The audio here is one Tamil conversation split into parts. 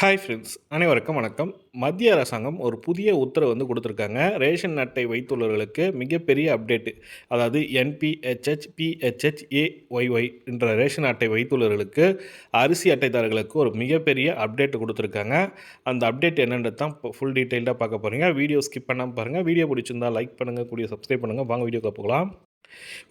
ஹாய் ஃப்ரெண்ட்ஸ், அனைவருக்கும் வணக்கம். மத்திய அரசாங்கம் ஒரு புதிய உத்தரவு கொடுத்துருக்காங்க. ரேஷன் அட்டை வைத்துள்ளவர்களுக்கு மிகப்பெரிய அப்டேட்டு. அதாவது என்பிஹெச்ஹெச், பிஹெச்ஹெச், ஏஒய்ஒய் என்ற ரேஷன் அட்டை வைத்துள்ளவர்களுக்கு அரிசி அட்டைதாரர்களுக்கு ஒரு மிகப்பெரிய அப்டேட் கொடுத்துருக்காங்க. அந்த அப்டேட் என்னன்றது தான் இப்போ ஃபுல் டீட்டெயில்டாக பார்க்க போகிறீங்க. வீடியோ ஸ்கிப் பண்ணாமல் பாருங்கள். வீடியோ பிடிச்சிருந்தா லைக் பண்ணுங்கள், கூடிய சப்ஸ்கிரைப் பண்ணுங்கள். வாங்க வீடியோக்குள்ள போகலாம்.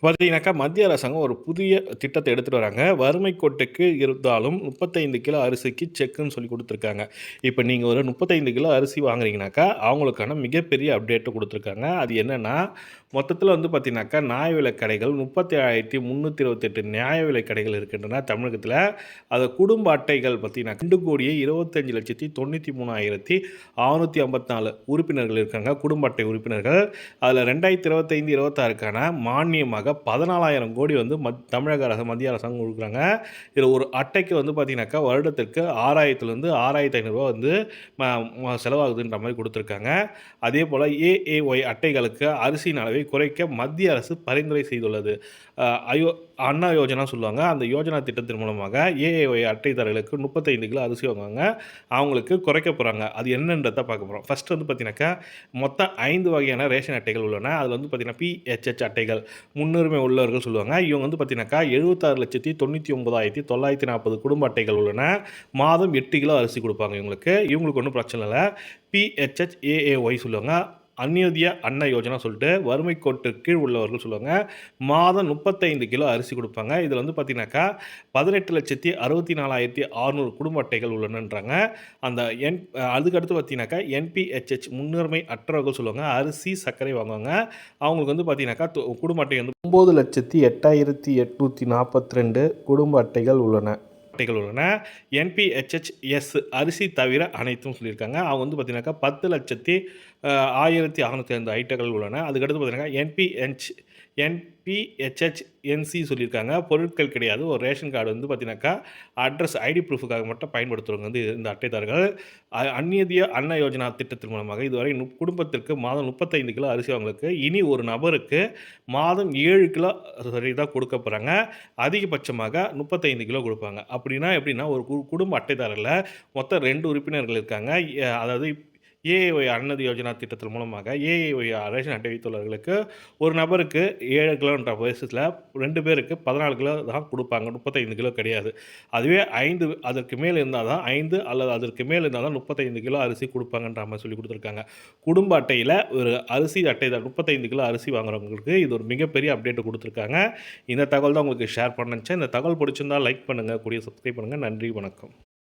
பார்த்தீங்கன்னாக்கா, மத்திய அரசாங்கம் ஒரு புதிய திட்டத்தை எடுத்துகிட்டு வராங்க. வறுமை கோட்டுக்கு இருந்தாலும் 35 கிலோ அரிசிக்கு செக்குன்னு சொல்லி கொடுத்துருக்காங்க. இப்போ நீங்கள் ஒரு 35 கிலோ அரிசி வாங்குறீங்கனாக்கா, அவங்களுக்கான மிகப்பெரிய அப்டேட்டு கொடுத்துருக்காங்க. அது என்னென்னா, மொத்தத்தில் பார்த்தீங்கன்னாக்கா, நியாய விலை கடைகள் 37,328 நியாய விலை கடைகள் இருக்கின்றன தமிழகத்தில். அது குடும்ப அட்டைகள் பார்த்தீங்கன்னா 2,25,93,654 உறுப்பினர்கள் இருக்காங்க, குடும்ப அட்டை உறுப்பினர்கள். அதில் 2025-26க்கான மானியமாக 14,000 கோடி தமிழக அரசு, மத்திய அரசாங்கம் கொடுக்குறாங்க. இதில் ஒரு அட்டைக்கு பார்த்தீங்கன்னாக்கா, வருடத்திற்கு 6,000லேருந்து 6,500 செலவாகுதுன்ற மாதிரி கொடுத்துருக்காங்க. அதே போல் ஏஏஒய் அட்டைகளுக்கு அரிசியின் அளவை குறைக்க மத்திய அரசு பரிந்துரை செய்துள்ளது. அண்ணா யோஜனா சொல்லுவாங்க. அந்த யோஜனா திட்டத்தின் மூலமாக ஏஏஒய் அட்டைதாரர்களுக்கு 35 கிலோ அரிசி வாங்குவாங்க, அவங்களுக்கு குறைக்க போகிறாங்க. அது என்னன்றதை பார்க்க போகிறோம். ஃபஸ்ட்டு பார்த்தீங்கன்னாக்கா, மொத்தம் 5 வகையான ரேஷன் அட்டைகள் உள்ளன. அதில் பார்த்தீங்கன்னா பிஹெச்ஹெச் அட்டைகள், முன்னுரிமை உள்ளவர்கள் சொல்லுவாங்க. இவங்க பார்த்தீங்கன்னாக்கா 76,99,940 குடும்ப அட்டைகள் உள்ளன. மாதம் 8 கிலோ அரிசி கொடுப்பாங்க இவங்களுக்கு ஒன்றும் பிரச்சனை இல்லை. பிஹெச்ஹெச் ஏஏஒய் சொல்லுவாங்க. அந்யோத்திய அன்ன யோஜனா சொல்லிட்டு வறுமை கோட்டுக்கு கீழ் உள்ளவர்கள் சொல்லுவாங்க. மாதம் 35 கிலோ அரிசி கொடுப்பாங்க. இதில் பார்த்தீங்கன்னாக்கா 18,64,600 குடும்ப அட்டைகள் உள்ளனன்றாங்க. அந்த அதுக்கடுத்து பார்த்தீங்கன்னாக்கா என்பிஹெச்ஹெச் முன்னுரிமை அற்றவர்கள் சொல்லுவாங்க. அரிசி, சர்க்கரை வாங்குவாங்க. அவங்களுக்கு பார்த்தீங்கன்னாக்கா குடும்ப அட்டை 9,08,842 குடும்ப அட்டைகள் உள்ளன. என்பிஹெச்ஹெச்எஸ் அரிசி தவிர அனைத்தும் சொல்லியிருக்காங்க. அவங்க பார்த்தீங்கன்னாக்கா 10,01,605 ஐட்டங்கள் உள்ளன. அதுக்கடுத்து பார்த்தீங்கன்னா என்பிஹெச்ஹெச்என்சி சொல்லியிருக்காங்க. பொருட்கள் கிடையாது. ஒரு ரேஷன் கார்டு பார்த்தீங்கன்னாக்கா அட்ரஸ், ஐடி ப்ரூஃபுக்காக மட்டும் பயன்படுத்துகிறவங்க இந்த அட்டைதாரர்கள். அந்நியதிய அன்ன யோஜனா திட்டத்தின் மூலமாக இதுவரை குடும்பத்திற்கு மாதம் 35 கிலோ அரிசி அவங்களுக்கு இனி ஒரு நபருக்கு மாதம் 7 கிலோ வரை தான் கொடுக்க போகிறாங்க. அதிகபட்சமாக 35 கிலோ கொடுப்பாங்க. அப்படின்னா எப்படின்னா, ஒரு குடும்ப அட்டைதாரரில் மொத்தம் 2 உறுப்பினர்கள் இருக்காங்க. அதாவது ஏஏஒய் அன்னதி யோஜனா திட்டத்தின் மூலமாக ஏஏஒய் ரேஷன் அட்டை வைத்துள்ளவர்களுக்கு ஒரு நபருக்கு 7 கிலோன்ற பட்சத்தில் 2 பேருக்கு 14 கிலோ தான் கொடுப்பாங்க, 35 கிலோ கிடையாது. அதுவே 5 அதற்கு மேல் இருந்தால் தான் 5 அல்லது அதற்கு மேல் இருந்தால் தான் 35 கிலோ அரிசி கொடுப்பாங்கன்ற மாதிரி சொல்லி கொடுத்துருக்காங்க. குடும்ப அட்டையில் ஒரு அரிசி அட்டை தான் 35 கிலோ அரிசி வாங்குறவங்களுக்கு இது ஒரு மிகப்பெரிய அப்டேட் கொடுத்துருக்காங்க. இந்த தகவல் தான் உங்களுக்கு ஷேர் பண்ண நினச்சேன். இந்த தகவல் பிடிச்சிருந்தால் லைக் பண்ணுங்கள், கூடிய சப்ஸ்கிரைப் பண்ணுங்கள். நன்றி, வணக்கம்.